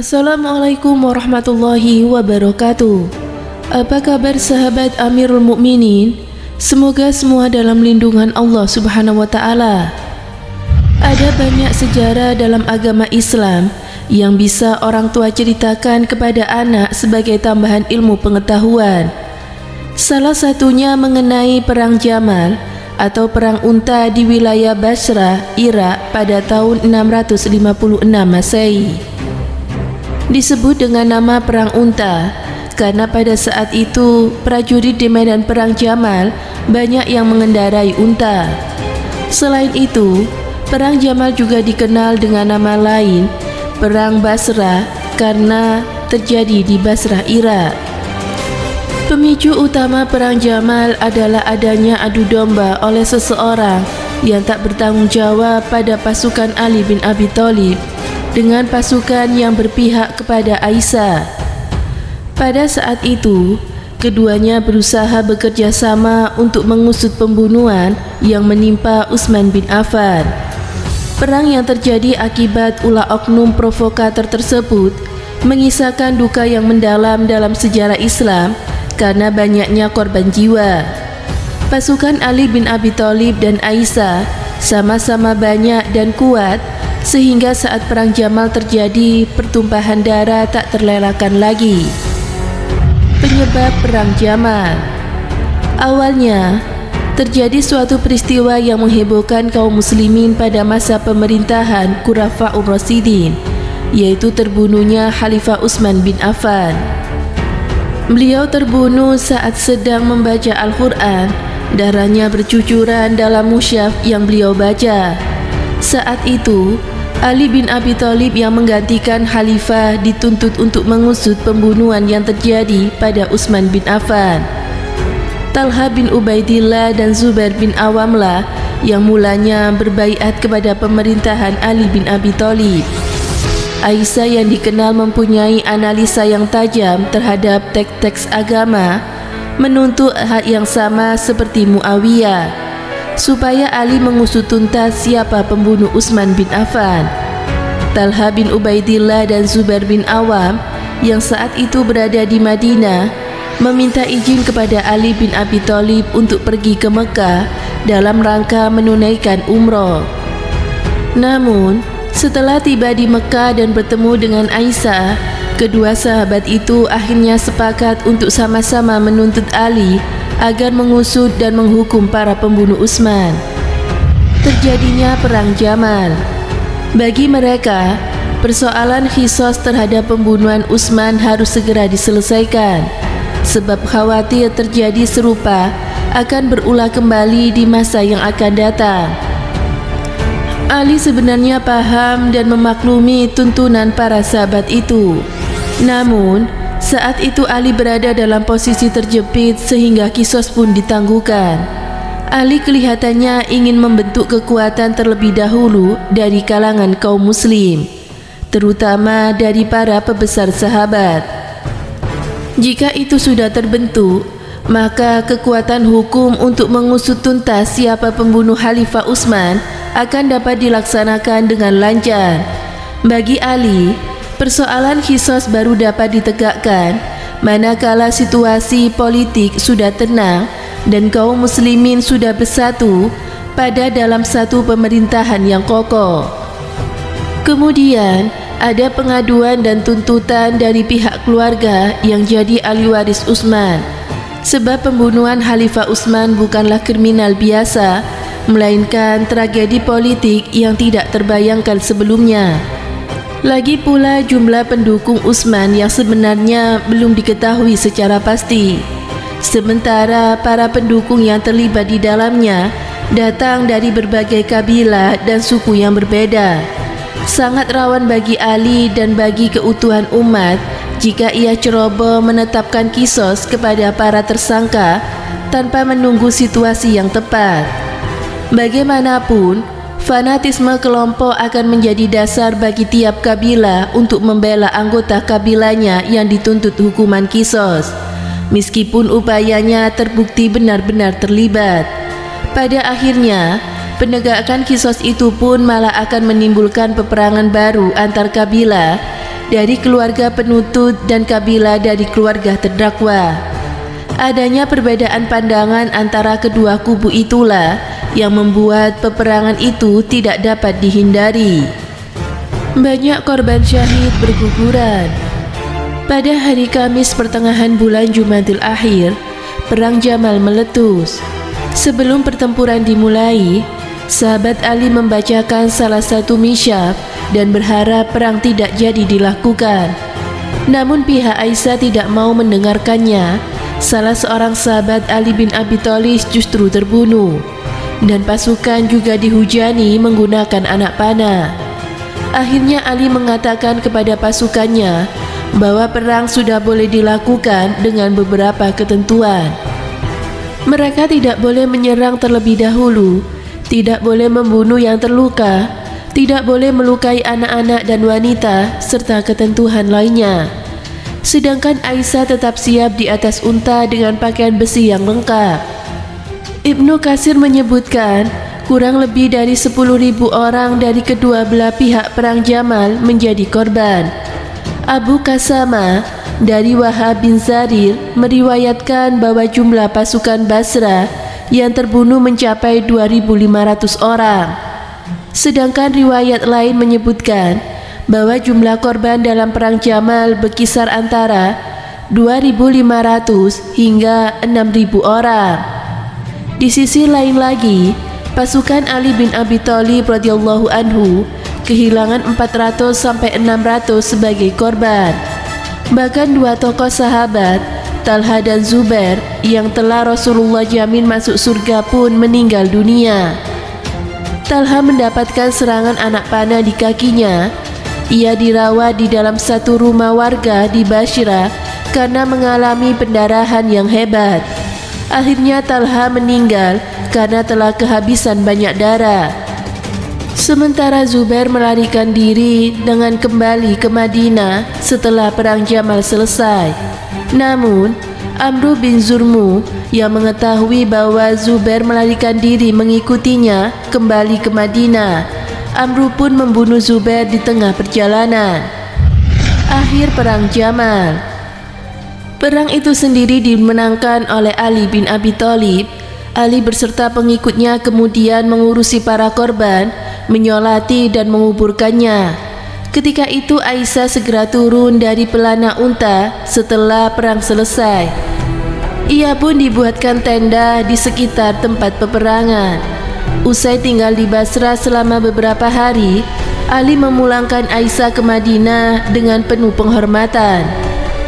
Assalamualaikum warahmatullahi wabarakatuh. Apa kabar sahabat Amirul Mukminin? Semoga semua dalam lindungan Allah Subhanahu wa Ta'ala. Ada banyak sejarah dalam agama Islam yang bisa orang tua ceritakan kepada anak sebagai tambahan ilmu pengetahuan. Salah satunya mengenai Perang Jamal atau Perang Unta di wilayah Basrah, Irak pada tahun 656 Masehi. Disebut dengan nama Perang Unta karena pada saat itu prajurit di medan Perang Jamal banyak yang mengendarai unta. Selain itu, Perang Jamal juga dikenal dengan nama lain Perang Basrah karena terjadi di Basrah, Irak. Pemicu utama Perang Jamal adalah adanya adu domba oleh seseorang yang tak bertanggung jawab pada pasukan Ali bin Abi Thalib dengan pasukan yang berpihak kepada Aisyah. Pada saat itu, keduanya berusaha bekerja sama untuk mengusut pembunuhan yang menimpa Utsman bin Affan. Perang yang terjadi akibat ulah oknum provokator tersebut mengisahkan duka yang mendalam dalam sejarah Islam karena banyaknya korban jiwa. Pasukan Ali bin Abi Thalib dan Aisyah sama-sama banyak dan kuat, sehingga saat Perang Jamal terjadi, pertumpahan darah tak terelakkan lagi. Penyebab Perang Jamal. Awalnya, terjadi suatu peristiwa yang menghebohkan kaum muslimin pada masa pemerintahan Khulafaur Rasyidin, yaitu terbunuhnya Khalifah Utsman bin Affan. Beliau terbunuh saat sedang membaca Al-Quran. Darahnya bercucuran dalam mushaf yang beliau baca. Saat itu, Ali bin Abi Thalib yang menggantikan khalifah dituntut untuk mengusut pembunuhan yang terjadi pada Utsman bin Affan. Talha bin Ubaidillah dan Zubair bin Awamlah yang mulanya berbaiat kepada pemerintahan Ali bin Abi Thalib. Aisyah yang dikenal mempunyai analisa yang tajam terhadap teks-teks agama menuntut hal yang sama seperti Muawiyah, supaya Ali mengusut tuntas siapa pembunuh Utsman bin Affan. Talha bin Ubaidillah dan Zubair bin Awam yang saat itu berada di Madinah meminta izin kepada Ali bin Abi Thalib untuk pergi ke Mekah dalam rangka menunaikan umroh. Namun, setelah tiba di Mekah dan bertemu dengan Aisyah, kedua sahabat itu akhirnya sepakat untuk sama-sama menuntut Ali agar mengusut dan menghukum para pembunuh Utsman. Terjadinya Perang Jamal. Bagi mereka, persoalan qisas terhadap pembunuhan Utsman harus segera diselesaikan, sebab khawatir terjadi serupa akan berulang kembali di masa yang akan datang. Ali sebenarnya paham dan memaklumi tuntunan para sahabat itu. Namun, saat itu Ali berada dalam posisi terjepit sehingga qisas pun ditangguhkan. Ali kelihatannya ingin membentuk kekuatan terlebih dahulu dari kalangan kaum muslim, terutama dari para pembesar sahabat. Jika itu sudah terbentuk, maka kekuatan hukum untuk mengusut tuntas siapa pembunuh Khalifah Utsman akan dapat dilaksanakan dengan lancar. Bagi Ali, persoalan qisas baru dapat ditegakkan manakala situasi politik sudah tenang dan kaum muslimin sudah bersatu pada dalam satu pemerintahan yang kokoh. Kemudian, ada pengaduan dan tuntutan dari pihak keluarga yang jadi ahli waris Utsman, sebab pembunuhan Khalifah Utsman bukanlah kriminal biasa, melainkan tragedi politik yang tidak terbayangkan sebelumnya. Lagi pula jumlah pendukung Utsman yang sebenarnya belum diketahui secara pasti, sementara para pendukung yang terlibat di dalamnya datang dari berbagai kabilah dan suku yang berbeda. Sangat rawan bagi Ali dan bagi keutuhan umat jika ia ceroboh menetapkan qisas kepada para tersangka tanpa menunggu situasi yang tepat. Bagaimanapun, fanatisme kelompok akan menjadi dasar bagi tiap kabilah untuk membela anggota kabilahnya yang dituntut hukuman qisas, meskipun upayanya terbukti benar-benar terlibat. Pada akhirnya, penegakan qisas itu pun malah akan menimbulkan peperangan baru antar kabilah dari keluarga penuntut dan kabilah dari keluarga terdakwa. Adanya perbedaan pandangan antara kedua kubu itulah yang membuat peperangan itu tidak dapat dihindari. Banyak korban syahid berguguran. Pada hari Kamis pertengahan bulan Jumadil Akhir, Perang Jamal meletus. Sebelum pertempuran dimulai, sahabat Ali membacakan salah satu misyaf dan berharap perang tidak jadi dilakukan. Namun pihak Aisyah tidak mau mendengarkannya. Salah seorang sahabat Ali bin Abi Thalib justru terbunuh, dan pasukan juga dihujani menggunakan anak panah. Akhirnya Ali mengatakan kepada pasukannya bahwa perang sudah boleh dilakukan dengan beberapa ketentuan. Mereka tidak boleh menyerang terlebih dahulu, tidak boleh membunuh yang terluka, tidak boleh melukai anak-anak dan wanita, serta ketentuan lainnya. Sedangkan Aisyah tetap siap di atas unta dengan pakaian besi yang lengkap. Ibnu Katsir menyebutkan kurang lebih dari 10.000 orang dari kedua belah pihak perang Jamal menjadi korban. Abu Qasama dari Wahab bin Zarir meriwayatkan bahwa jumlah pasukan Basrah yang terbunuh mencapai 2.500 orang. Sedangkan riwayat lain menyebutkan bahwa jumlah korban dalam perang Jamal berkisar antara 2.500 hingga 6.000 orang. Di sisi lain lagi, pasukan Ali bin Abi Thalib radhiyallahu anhu kehilangan 400 sampai 600 sebagai korban. Bahkan dua tokoh sahabat, Talha dan Zubair, yang telah Rasulullah jamin masuk surga pun meninggal dunia. Talha mendapatkan serangan anak panah di kakinya. Ia dirawat di dalam satu rumah warga di Basra karena mengalami pendarahan yang hebat. Akhirnya Talha meninggal karena telah kehabisan banyak darah. Sementara Zubair melarikan diri dengan kembali ke Madinah setelah perang Jamal selesai. Namun Amru bin Zurmu yang mengetahui bahwa Zubair melarikan diri mengikutinya kembali ke Madinah. Amru pun membunuh Zubair di tengah perjalanan. Akhir perang Jamal. Perang itu sendiri dimenangkan oleh Ali bin Abi Thalib. Ali beserta pengikutnya kemudian mengurusi para korban, menyolati dan menguburkannya. Ketika itu Aisyah segera turun dari pelana unta setelah perang selesai. Ia pun dibuatkan tenda di sekitar tempat peperangan. Usai tinggal di Basra selama beberapa hari, Ali memulangkan Aisyah ke Madinah dengan penuh penghormatan.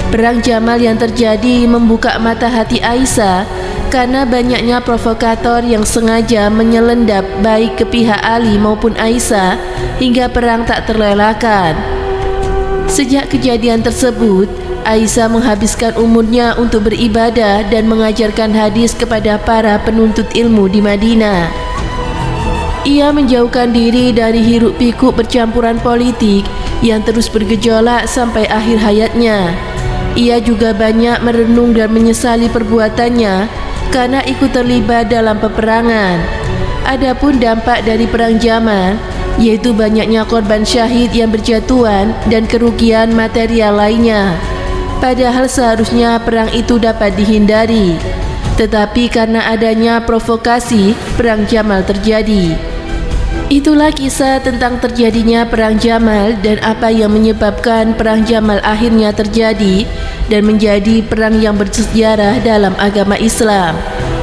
Perang Jamal yang terjadi membuka mata hati Aisyah karena banyaknya provokator yang sengaja menyelendap baik ke pihak Ali maupun Aisyah hingga perang tak terelakkan. Sejak kejadian tersebut, Aisyah menghabiskan umurnya untuk beribadah dan mengajarkan hadis kepada para penuntut ilmu di Madinah. Ia menjauhkan diri dari hiruk pikuk percampuran politik yang terus bergejolak sampai akhir hayatnya. Ia juga banyak merenung dan menyesali perbuatannya karena ikut terlibat dalam peperangan. Adapun dampak dari perang Jamal, yaitu banyaknya korban syahid yang berjatuhan dan kerugian material lainnya. Padahal seharusnya perang itu dapat dihindari, tetapi karena adanya provokasi, perang Jamal terjadi. Itulah kisah tentang terjadinya perang Jamal dan apa yang menyebabkan perang Jamal akhirnya terjadi dan menjadi perang yang bersejarah dalam agama Islam.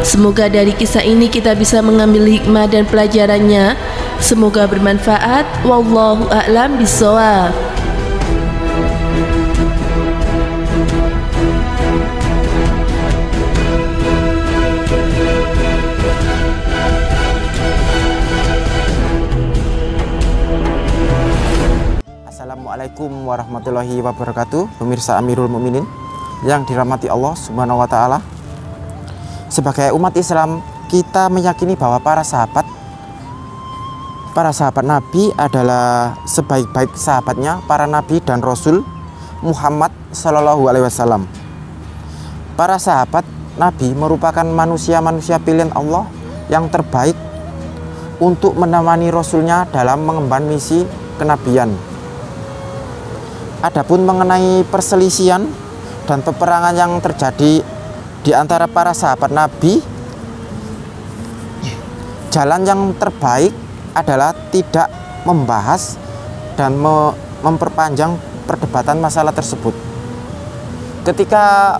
Semoga dari kisah ini kita bisa mengambil hikmah dan pelajarannya. Semoga bermanfaat. Wallahu a'lam bishawab. Assalamualaikum warahmatullahi wabarakatuh. Pemirsa Amirul Mukminin yang dirahmati Allah Subhanahu wa taala. Sebagai umat Islam, kita meyakini bahwa para sahabat Nabi adalah sebaik-baik sahabatnya para nabi dan rasul Muhammad sallallahu alaihi wasallam. Para sahabat Nabi merupakan manusia-manusia pilihan Allah yang terbaik untuk menemani rasulnya dalam mengemban misi kenabian. Adapun mengenai perselisihan dan peperangan yang terjadi di antara para sahabat Nabi, jalan yang terbaik adalah tidak membahas dan memperpanjang perdebatan masalah tersebut. Ketika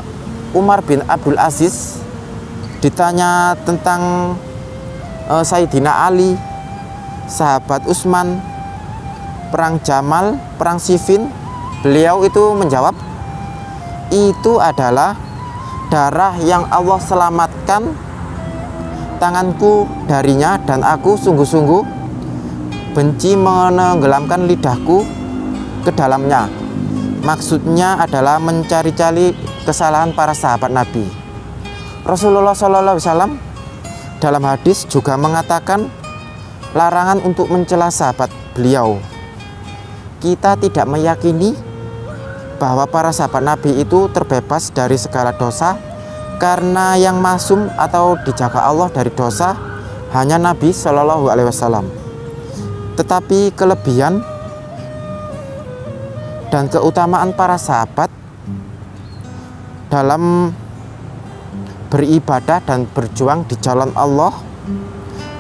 Umar bin Abdul Aziz ditanya tentang Sayyidina Ali, sahabat Utsman, perang Jamal, perang Siffin, beliau itu menjawab, itu adalah darah yang Allah selamatkan tanganku darinya, dan aku sungguh-sungguh benci menenggelamkan lidahku ke dalamnya. Maksudnya adalah mencari-cari kesalahan para sahabat Nabi. Rasulullah SAW dalam hadis juga mengatakan larangan untuk mencela sahabat beliau. Kita tidak meyakini bahwa para sahabat Nabi itu terbebas dari segala dosa, karena yang masum atau dijaga Allah dari dosa hanya Nabi Shallallahu Alaihi Wasallam. Tetapi kelebihan dan keutamaan para sahabat dalam beribadah dan berjuang di jalan Allah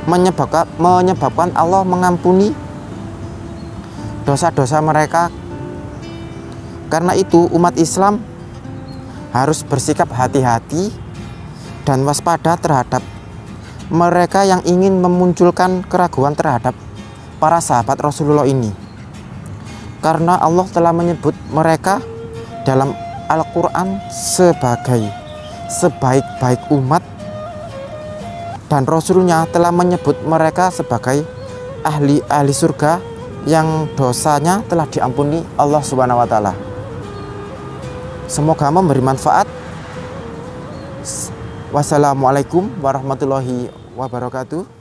menyebabkan Allah mengampuni dosa-dosa mereka. Karena itu umat Islam harus bersikap hati-hati dan waspada terhadap mereka yang ingin memunculkan keraguan terhadap para sahabat Rasulullah ini. Karena Allah telah menyebut mereka dalam Al-Quran sebagai sebaik-baik umat, dan Rasulnya telah menyebut mereka sebagai ahli surga yang dosanya telah diampuni Allah Subhanahu wa Ta'ala. Semoga memberi manfaat. Wassalamualaikum warahmatullahi wabarakatuh.